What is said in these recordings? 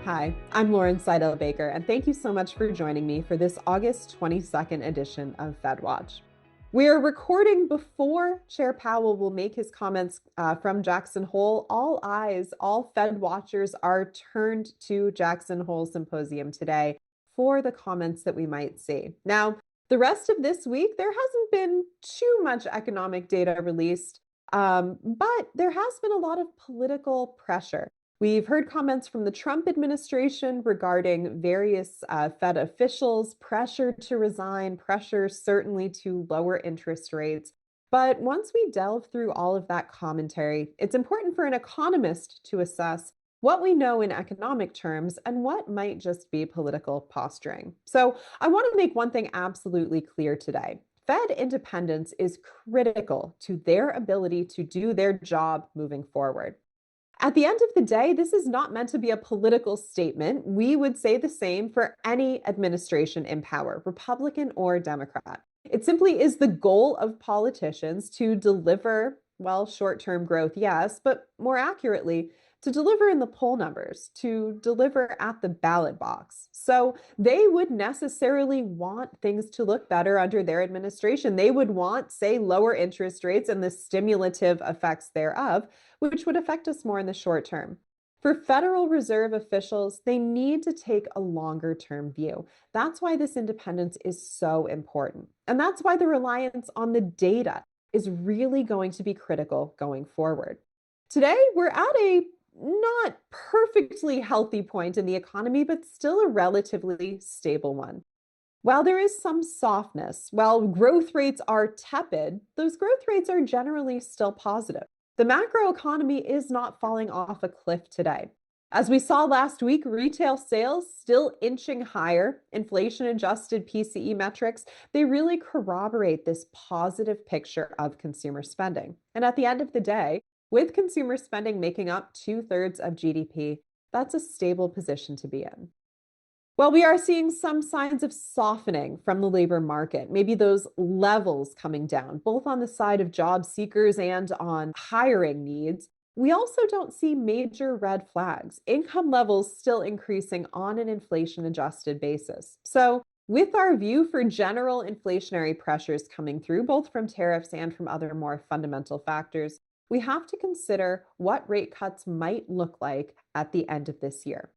Hi, I'm Lauren Saidel-Baker, and thank you so much for joining me for this August 22nd edition of FedWatch. We're recording before Chair Powell will make his comments from Jackson Hole. All eyes, all Fed watchers are turned to Jackson Hole Symposium today for the comments that we might see. Now, the rest of this week, there hasn't been too much economic data released, but there has been a lot of political pressure. We've heard comments from the Trump administration regarding various Fed officials, pressure to resign, pressure certainly to lower interest rates. But once we delve through all of that commentary, it's important for an economist to assess what we know in economic terms and what might just be political posturing. So I want to make one thing absolutely clear today. Fed independence is critical to their ability to do their job moving forward. At the end of the day, this is not meant to be a political statement. We would say the same for any administration in power, Republican or Democrat. It simply is the goal of politicians to deliver, well, short-term growth, yes, but more accurately, to deliver in the poll numbers, to deliver at the ballot box. So they would necessarily want things to look better under their administration. They would want, say, lower interest rates and the stimulative effects thereof, which would affect us more in the short term. For Federal Reserve officials, they need to take a longer term view. That's why this independence is so important. And that's why the reliance on the data is really going to be critical going forward. Today, we're at a not perfectly healthy point in the economy, but still a relatively stable one. While there is some softness, while growth rates are tepid, those growth rates are generally still positive. The macroeconomy is not falling off a cliff today. As we saw last week, retail sales still inching higher, inflation-adjusted PCE metrics, they really corroborate this positive picture of consumer spending. And at the end of the day, with consumer spending making up 2/3 of GDP, that's a stable position to be in. Well, we are seeing some signs of softening from the labor market, maybe those levels coming down, both on the side of job seekers and on hiring needs. We also don't see major red flags. Income levels still increasing on an inflation adjusted basis. So, with our view for general inflationary pressures coming through, both from tariffs and from other more fundamental factors, we have to consider what rate cuts might look like at the end of this year.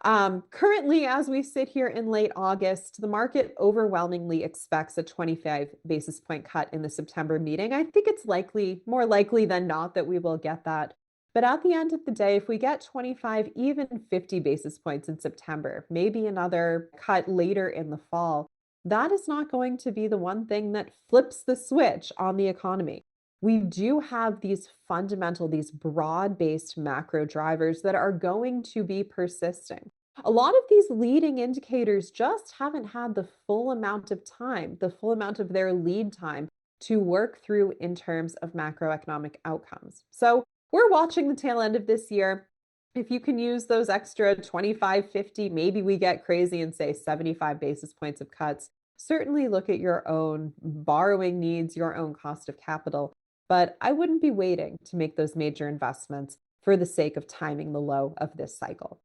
Currently, as we sit here in late August, the market overwhelmingly expects a 25 basis point cut in the September meeting. I think it's likely, more likely than not, that we will get that. But at the end of the day, if we get 25, even 50 basis points in September, maybe another cut later in the fall, that is not going to be the one thing that flips the switch on the economy. We do have these fundamental, these broad-based macro drivers that are going to be persisting. A lot of these leading indicators just haven't had the full amount of time, the full amount of their lead time to work through in terms of macroeconomic outcomes. So we're watching the tail end of this year. If you can use those extra 25, 50, maybe we get crazy and say 75 basis points of cuts. Certainly look at your own borrowing needs, your own cost of capital. But I wouldn't be waiting to make those major investments for the sake of timing the low of this cycle.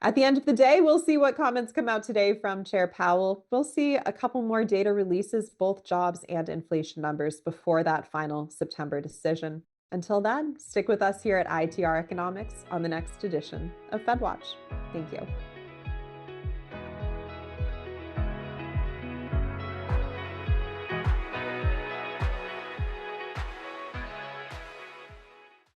At the end of the day, we'll see what comments come out today from Chair Powell. We'll see a couple more data releases, both jobs and inflation numbers, before that final September decision. Until then, stick with us here at ITR Economics on the next edition of FedWatch. Thank you.